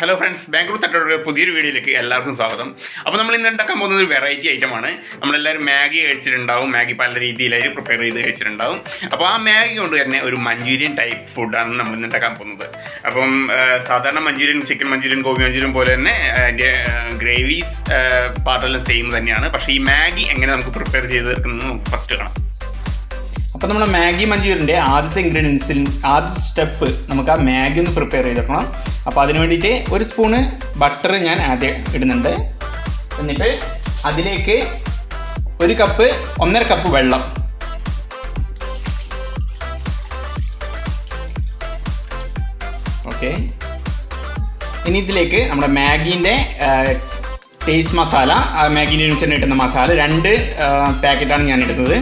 Hello friends, Bangalore തട്ടുകടയുടെ പുതിയൊരു വീഡിയോയിലേക്ക് എല്ലാവർക്കും സ്വാഗതം. അപ്പോൾ നമ്മൾ ഇന്ന് ഉണ്ടാക്കാൻ പോകുന്നത് ഒരു വെറൈറ്റി ഐറ്റമാണ്. നമ്മളെല്ലാവരും മാഗി കഴിച്ചിട്ടുണ്ടാവും. മാഗി പല രീതിയിലായിട്ട് പ്രിപ്പയർ ചെയ്ത് കഴിച്ചിട്ടുണ്ടാവും. അപ്പോൾ ആ മാഗി കൊണ്ട് തന്നെ ഒരു മഞ്ചൂരിയൻ ടൈപ്പ് ഫുഡാണ് നമ്മൾ ഇന്ന് ഉണ്ടാക്കാൻ പോകുന്നത്. അപ്പം സാധാരണ manchurian, chicken manchurian, gobi manchurian പോലെ തന്നെ അതിൻ്റെ ഗ്രേവീസ് പാർട്ടെല്ലാം സെയിം തന്നെയാണ്. പക്ഷേ ഈ മാഗി എങ്ങനെ നമുക്ക് പ്രിപ്പയർ ചെയ്ത് തീർക്കുന്നത് നമുക്ക് ഫസ്റ്റ് കാണാം. അപ്പോൾ നമ്മൾ മാഗി മഞ്ചൂരിയൻ്റെ ആദ്യത്തെ ഇൻഗ്രീഡിയൻസിൽ ആദ്യത്തെ സ്റ്റെപ്പ് നമുക്ക് ആ മാഗി ഒന്ന് പ്രിപ്പയർ ചെയ്തെടുക്കണം. അപ്പോൾ അതിന് വേണ്ടിയിട്ട് ഒരു സ്പൂണ് ബട്ടർ ഞാൻ ആദ്യം ഇടുന്നുണ്ട്. എന്നിട്ട് അതിലേക്ക് 1.5 കപ്പ് വെള്ളം, ഓക്കെ. ഇനി ഇതിലേക്ക് നമ്മുടെ മാഗീൻ്റെ ടേസ്റ്റ് മസാല, മാഗി ന്യൂസിന് ഇട്ടുന്ന മസാല 2 പാക്കറ്റാണ് ഞാൻ ഇടുന്നത്.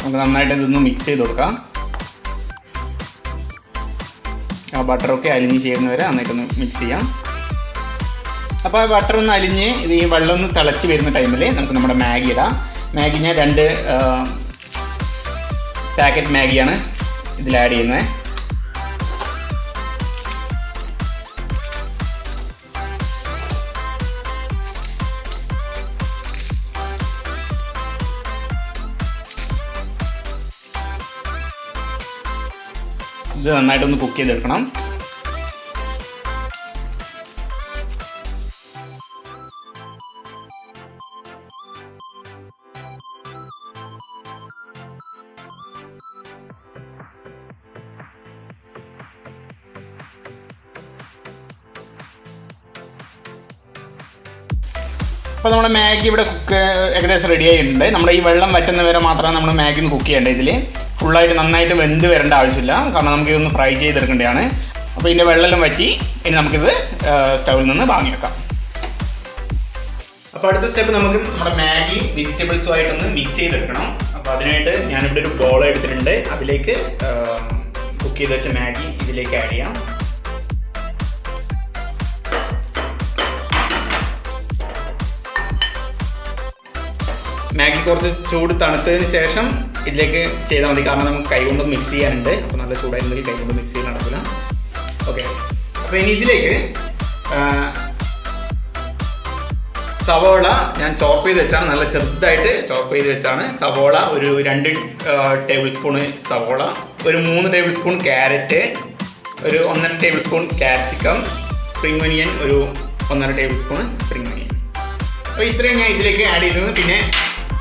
നമുക്ക് നന്നായിട്ട് ഇതൊന്ന് മിക്സ് ചെയ്ത് കൊടുക്കാം. ആ ബട്ടറൊക്കെ അലിഞ്ഞ് ചേരുന്നവരെ നന്നായിട്ടൊന്ന് മിക്സ് ചെയ്യാം. അപ്പോൾ ആ ബട്ടർ ഒന്ന് അലിഞ്ഞ് ഇത് ഈ വെള്ളം ഒന്ന് തിളച്ച് വരുന്ന ടൈമിൽ നമുക്ക് നമ്മുടെ മാഗി ഇടാം. മാഗി ഞാൻ 2 പാക്കറ്റ് മാഗിയാണ് ഇതിൽ ആഡ് ചെയ്യുന്നത്. ഇത് നന്നായിട്ടൊന്ന് കുക്ക് ചെയ്തെടുക്കണം. അപ്പോൾ നമ്മുടെ മാഗി ഇവിടെ ഏകദേശം റെഡി ആയിട്ടുണ്ട്. നമ്മുടെ ഈ വെള്ളം വറ്റുന്നവരെ മാത്രമാണ് നമ്മൾ മാഗി ഒന്ന് കുക്ക് ചെയ്യേണ്ടത്. ഇതിൽ ഫുള്ളായിട്ട് നന്നായിട്ട് വെന്ത് വരേണ്ട ആവശ്യമില്ല, കാരണം നമുക്കിതൊന്ന് ഫ്രൈ ചെയ്തെടുക്കേണ്ടതാണ്. അപ്പോൾ ഇതിൻ്റെ വെള്ളമെല്ലാം വറ്റി ഇനി നമുക്കിത് സ്റ്റൗവിൽ നിന്ന് വാങ്ങി വെക്കാം. അപ്പോൾ അടുത്ത സ്റ്റെപ്പ് നമുക്ക് നമ്മുടെ മാഗി വെജിറ്റബിൾസുമായിട്ടൊന്ന് മിക്സ് ചെയ്തെടുക്കണം. അപ്പോൾ അതിനായിട്ട് ഞാനിവിടെ ഒരു ബോൾ എടുത്തിട്ടുണ്ട്. അതിലേക്ക് കുക്ക് ചെയ്ത് വെച്ച മാഗി ഇതിലേക്ക് ആഡ് ചെയ്യാം. മാഗി കുറച്ച് ചൂട് തണുത്തതിന് ശേഷം ഇതിലേക്ക് ചെയ്താൽ മതി, കാരണം നമുക്ക് കൈകൊണ്ട് മിക്സ് ചെയ്യാനുണ്ട്. അപ്പോൾ നല്ല ചൂടായിരുന്നെങ്കിൽ കൈകൊണ്ട് മിക്സ് ചെയ്യാൻ നടക്കില്ല. ഓക്കെ. അപ്പോൾ ഇനി ഇതിലേക്ക് സവോള ഞാൻ ചോപ്പ് ചെയ്ത് വെച്ചാണ്, നല്ല ചെറുതായിട്ട് ചോപ്പ് ചെയ്ത് വെച്ചാണ്. സവോള ഒരു 2 ടേബിൾ സ്പൂണ് സവോള, ഒരു 3 ടേബിൾ സ്പൂൺ ക്യാരറ്റ്, ഒരു 1.5 table spoon capsicum, spring onion ഒരു 1.5 ടേബിൾ സ്പൂൺ സ്പ്രിംഗ് ഒനിയൻ. അപ്പോൾ ഇത്രയും ഞാൻ ഇതിലേക്ക് ആഡ് ചെയ്തത്. പിന്നെ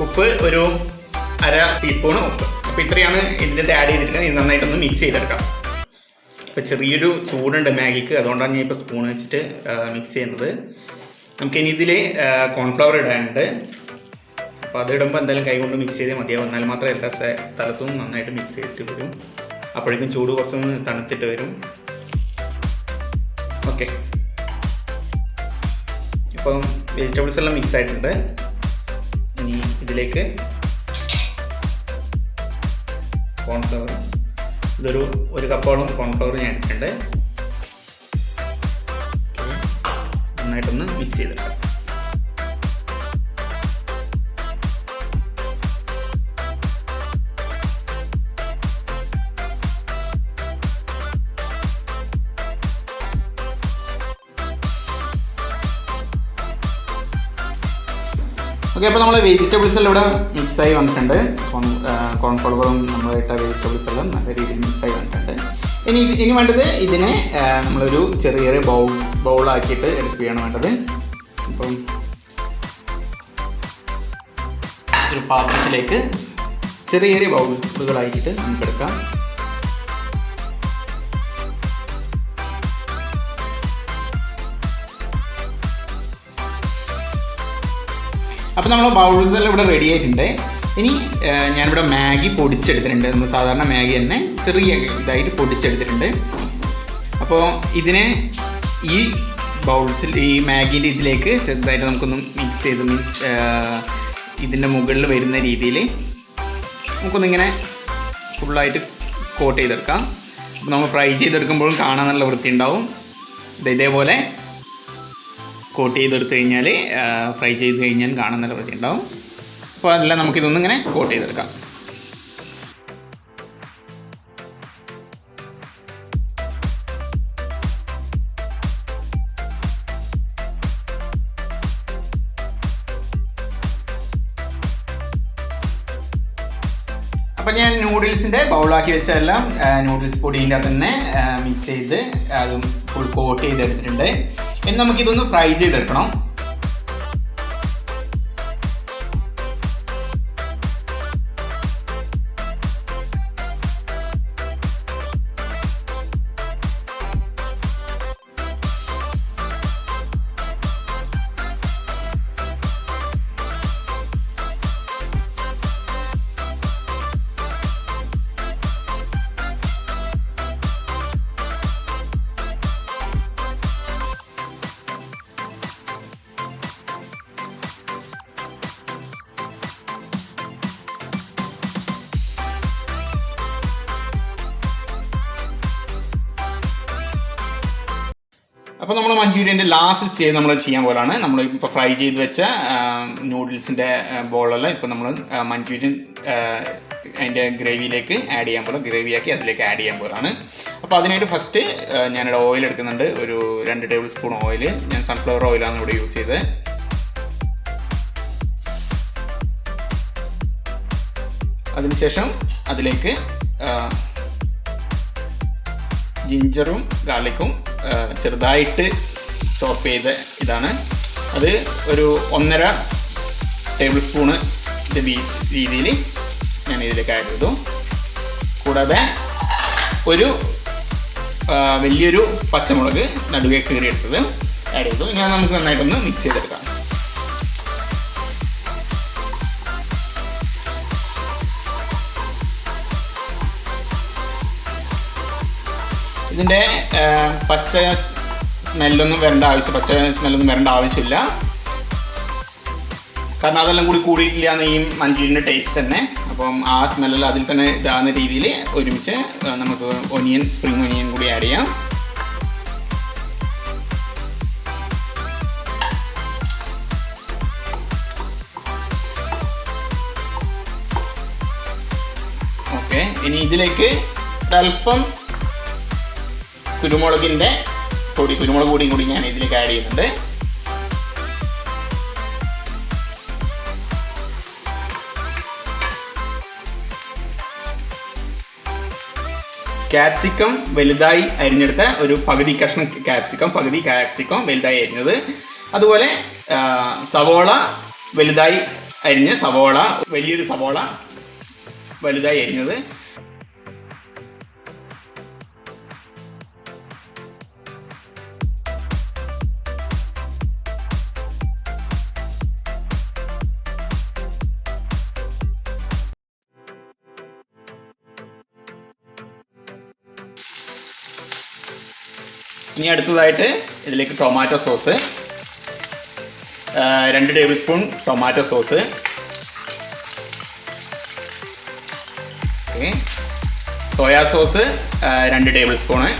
ഉപ്പ് ഒരു 1/2 ടീസ്പൂൺ ഉപ്പ്. അപ്പോൾ ഇത്രയാണ് ഇതിൻ്റെ ആഡ് ചെയ്തിരിക്കുന്നത്. ഇത് നന്നായിട്ടൊന്ന് മിക്സ് ചെയ്തെടുക്കാം. ഇപ്പോൾ ചെറിയൊരു ചൂടുണ്ട് മാഗിക്ക്, അതുകൊണ്ടാണ് ഞാൻ ഇപ്പോൾ സ്പൂൺ വെച്ചിട്ട് മിക്സ് ചെയ്യുന്നത്. നമുക്കിനി ഇതിൽ കോൺഫ്ലവർ ഇടാനുണ്ട്. അപ്പോൾ അതിടുമ്പോൾ എന്തായാലും കൈകൊണ്ട് മിക്സ് ചെയ്ത് മതിയാവും, എന്നാൽ മാത്രമേ എല്ലാ സ്ഥലത്തും നന്നായിട്ട് മിക്സ് ചെയ്തിട്ട് വരും. അപ്പോഴേക്കും ചൂട് കുറച്ചൊന്ന് തണുത്തിട്ട് വരും. ഓക്കെ. ഇപ്പം വെജിറ്റബിൾസ് എല്ലാം മിക്സ് ആയിട്ടുണ്ട്. ഇനി ഇതിലേക്ക് കോൺഫ്ലവർ, ഇതൊരു 1 കപ്പോളം കോൺഫ്ലവർ ഞാൻ എടുത്തിട്ടുണ്ട്. നന്നായിട്ടൊന്ന് മിക്സ് ചെയ്തെടുക്കാം. ഓക്കെ. അപ്പോൾ നമ്മൾ വെജിറ്റബിൾസ് എല്ലാം ഇവിടെ മിക്സായി വന്നിട്ടുണ്ട്. കോൺഫ്ലവറും നമ്മളിട്ട വെജിറ്റബിൾസ് എല്ലാം നല്ല രീതിയിൽ മിക്സായി വന്നിട്ടുണ്ട്. ഇനി വേണ്ടത് ഇതിനെ നമ്മളൊരു ചെറിയ ബൗളാക്കിയിട്ട് എടുക്കുകയാണ് വേണ്ടത്. അപ്പം ഒരു പാത്രത്തിലേക്ക് ചെറിയ ബൗളുകളാക്കിയിട്ട് നമുക്ക് എടുക്കാം. അപ്പോൾ നമ്മൾ ബൗൾസ് എല്ലാം ഇവിടെ റെഡി ആയിട്ടുണ്ട്. ഇനി ഞാനിവിടെ മാഗി പൊടിച്ചെടുത്തിട്ടുണ്ട്. നമ്മൾ സാധാരണ മാഗി തന്നെ ചെറിയ ഇതായിട്ട് പൊടിച്ചെടുത്തിട്ടുണ്ട്. അപ്പോൾ ഇതിനെ ഈ ബൗൾസിൽ, ഈ മാഗീൻ്റെ ഇതിലേക്ക് ചെറുതായിട്ട് നമുക്കൊന്ന് മിക്സ് ചെയ്ത് ഇതിൻ്റെ മുകളിൽ വരുന്ന രീതിയിൽ നമുക്കൊന്നിങ്ങനെ ഫുള്ളായിട്ട് കോട്ട് ചെയ്തെടുക്കാം. അപ്പോൾ നമ്മൾ ഫ്രൈ ചെയ്തെടുക്കുമ്പോഴും കാണാൻ നല്ല വൃത്തി ഉണ്ടാവും. ഇതേപോലെ കോട്ട് ചെയ്തെടുത്ത് കഴിഞ്ഞാൽ ഫ്രൈ ചെയ്ത് കഴിഞ്ഞാൽ കാണാൻ നല്ല വൃത്തി ഉണ്ടാവും. അപ്പോൾ അതെല്ലാം നമുക്കിതൊന്നിങ്ങനെ കോട്ട് ചെയ്തെടുക്കാം. അപ്പം ഞാൻ നൂഡിൽസിൻ്റെ ബൗളാക്കി വെച്ചതെല്ലാം നൂഡിൽസ് പൊടീൻ്റെ അത് തന്നെ മിക്സ് ചെയ്ത് അതും ഫുൾ കോട്ട് ചെയ്തെടുത്തിട്ടുണ്ട്. ഇനി നമുക്കിതൊന്ന് ഫ്രൈ ചെയ്തെടുക്കണം. അപ്പോൾ നമ്മൾ മഞ്ചൂരിയൻ്റെ ലാസ്റ്റ് സ്റ്റേജ് നമ്മൾ ചെയ്യാൻ പോലാണ്. നമ്മൾ ഇപ്പോൾ ഫ്രൈ ചെയ്ത് വെച്ച നൂഡിൽസിൻ്റെ ബോളെല്ലാം ഇപ്പോൾ നമ്മൾ മഞ്ചൂരിയൻ അതിൻ്റെ ഗ്രേവിയിലേക്ക് ആഡ് ചെയ്യാൻ പോലെ ഗ്രേവിയാക്കി അതിലേക്ക് ആഡ് ചെയ്യാൻ പോലാണ്. അപ്പോൾ അതിനായിട്ട് ഫസ്റ്റ് ഞാനിവിടെ ഓയിൽ എടുക്കുന്നുണ്ട്. ഒരു 2 ടേബിൾ സ്പൂൺ ഓയിൽ. ഞാൻ സൺഫ്ലവർ ഓയിലാണ് ഇവിടെ യൂസ് ചെയ്തത്. അതിനുശേഷം അതിലേക്ക് ജിഞ്ചറും ഗാർലിക്കും ചെറുതായിട്ട് ചോപ്പ് ചെയ്ത ഇതാണ്. അത് ഒരു 1.5 ടേബിൾ സ്പൂണ് രീതിയിൽ ഞാൻ ഇതിലേക്ക് ആഡ് ചെയ്തു. കൂടാതെ ഒരു വലിയൊരു പച്ചമുളക് നടുവേ കീറിയെടുത്തത് ആഡ് ചെയ്തു. ഇങ്ങനെ നമുക്ക് നന്നായിട്ടൊന്ന് മിക്സ് ചെയ്തെടുക്കാം. ഇതിൻ്റെ പച്ച സ്മെല്ലൊന്നും വരേണ്ട ആവശ്യമില്ല. കാരണം അതെല്ലാം കൂടിയിട്ടില്ല എന്ന് ഈ മഞ്ചൂരിയൻ്റെ ടേസ്റ്റ് തന്നെ. അപ്പം ആ സ്മെല്ലെല്ലാം അതിൽ തന്നെ ഇതാകുന്ന രീതിയിൽ ഒരുമിച്ച് നമുക്ക് സ്പ്രിംഗ് ഒനിയൻ കൂടി ആഡ് ചെയ്യാം. ഓക്കെ, ഇനി ഇതിലേക്ക് ഒരല്പം കുരുമുളക് പൊടിയും കൂടി ഞാൻ ഇതിലേക്ക് ആഡ് ചെയ്യുന്നുണ്ട്. ക്യാപ്സിക്കം വലുതായി അരിഞ്ഞെടുത്ത ഒരു പകുതി കഷ്ണം ക്യാപ്സിക്കം വലുതായി അരിഞ്ഞത്. അതുപോലെ സവോള വലുതായി വലിയൊരു സവോള വലുതായി അരിഞ്ഞത്. ഇനി അടുത്തതായിട്ട് ഇതിലേക്ക് tomato sauce, 2 table spoon tomato sauce. Okay, soya sauce 2 table spoon.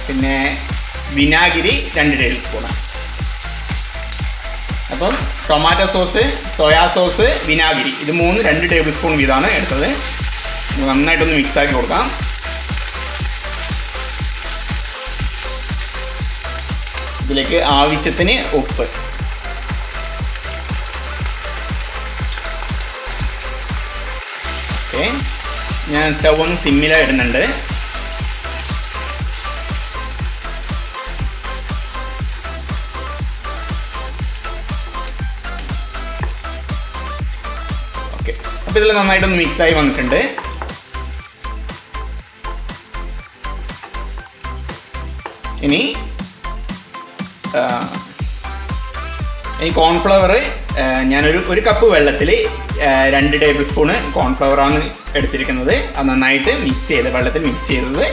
പിന്നെ വിനാഗിരി 2 ടേബിൾ സ്പൂണ്. അപ്പം ടൊമാറ്റോ സോസ്, സോയാ സോസ്, വിനാഗിരി ഇത് 2 ടേബിൾ സ്പൂൺ വീതമാണ് എടുത്തത്. നന്നായിട്ടൊന്ന് മിക്സാക്കി കൊടുക്കാം. ഇതിലേക്ക് ആവശ്യത്തിന് ഉപ്പ്. ഓക്കെ, ഞാൻ സ്റ്റവ് ഒന്ന് സിമ്മിലാണ് ഇടുന്നുണ്ട്. ഓക്കെ, അപ്പോൾ ഇതിൽ നന്നായിട്ടൊന്ന് മിക്സായി വന്നിട്ടുണ്ട്. ഇനി കോൺഫ്ലവർ ഞാനൊരു കപ്പ് വെള്ളത്തിൽ 2 ടേബിൾ സ്പൂണ് കോൺഫ്ലവറാണ് എടുത്തിരിക്കുന്നത്. അത് നന്നായിട്ട് വെള്ളത്തിൽ മിക്സ് ചെയ്തത്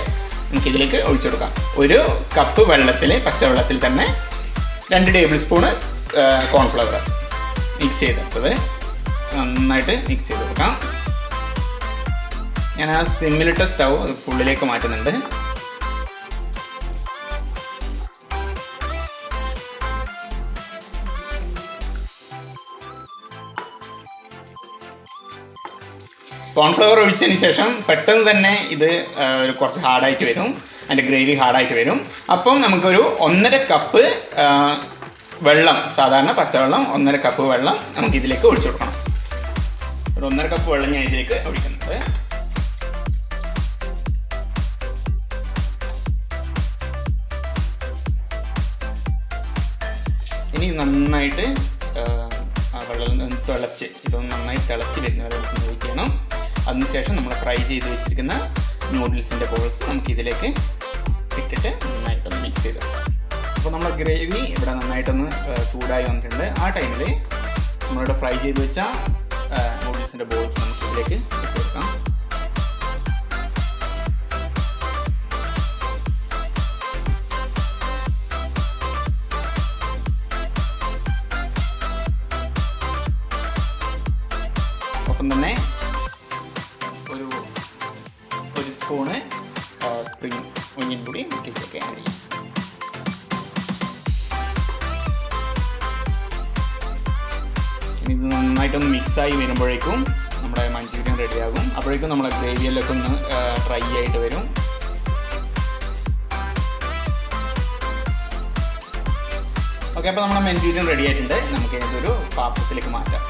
നമുക്കിതിലേക്ക് ഒഴിച്ചു കൊടുക്കാം. 1 കപ്പ് വെള്ളത്തിൽ, പച്ചവെള്ളത്തിൽ തന്നെ 2 ടേബിൾ സ്പൂണ് കോൺഫ്ലവർ മിക്സ് ചെയ്തെടുത്തത് നന്നായിട്ട് മിക്സ് ചെയ്ത് കൊടുക്കാം. ഞാൻ ആ സിമ്മിലിട്ട സ്റ്റൗ ഫുള്ളിലേക്ക് മാറ്റുന്നുണ്ട്. കോൺഫ്ലവർ ഒഴിച്ചതിന് ശേഷം പെട്ടെന്ന് തന്നെ ഇത് കുറച്ച് ഹാർഡായിട്ട് വരും, അതിൻ്റെ ഗ്രേവി ഹാർഡായിട്ട് വരും. അപ്പം നമുക്കൊരു 1.5 കപ്പ് വെള്ളം, സാധാരണ പച്ചവെള്ളം 1.5 കപ്പ് വെള്ളം നമുക്ക് ഇതിലേക്ക് ഒഴിച്ചു കൊടുക്കണം. ഒരു 1.5 കപ്പ് വെള്ളം ഞാൻ ഇതിലേക്ക് ഒഴിക്കുന്നുണ്ട്. ഇനി നന്നായിട്ട് വെള്ളം ഇതൊന്ന് നന്നായി തിളച്ച് വരുന്നവരെ നമുക്ക് വെയിറ്റ് ചെയ്യണം. അതിനുശേഷം നമ്മൾ ഫ്രൈ ചെയ്ത് വെച്ചിരിക്കുന്ന നൂഡിൽസിൻ്റെ ബോൾസ് നമുക്ക് ഇതിലേക്ക് ഇട്ടിട്ട് നന്നായിട്ടൊന്ന് മിക്സ് ചെയ്ത്. അപ്പോൾ നമ്മുടെ ഗ്രേവി ഇവിടെ നന്നായിട്ടൊന്ന് ചൂടായി വന്നിട്ടുണ്ട്. ആ ടൈമിൽ നമ്മളിവിടെ ഫ്രൈ ചെയ്ത് വെച്ച നൂഡിൽസിൻ്റെ ബോൾസ് നമുക്ക് ഇതിലേക്ക് ഇട്ട് കൊടുക്കാം. ഒപ്പം തന്നെ ഒരു സ്പൂണ് സ്പ്രിംഗ് ഒനിയൻ കൂടി ഇതിലേക്ക് ആഡ് ചെയ്യും. ഇനി ഇത് നന്നായിട്ടൊന്ന് മിക്സായി വരുമ്പോഴേക്കും നമ്മുടെ മഞ്ചൂരിയൻ റെഡിയാകും. അപ്പോഴേക്കും നമ്മളെ ഗ്രേവിയിലൊക്കെ ഒന്ന് ഡ്രൈ ആയിട്ട് വരും. ഓക്കെ, അപ്പോൾ നമ്മുടെ മഞ്ചൂരിയൻ റെഡി ആയിട്ടുണ്ട്. നമുക്ക് ഇതൊരു പാത്രത്തിലേക്ക് മാറ്റാം.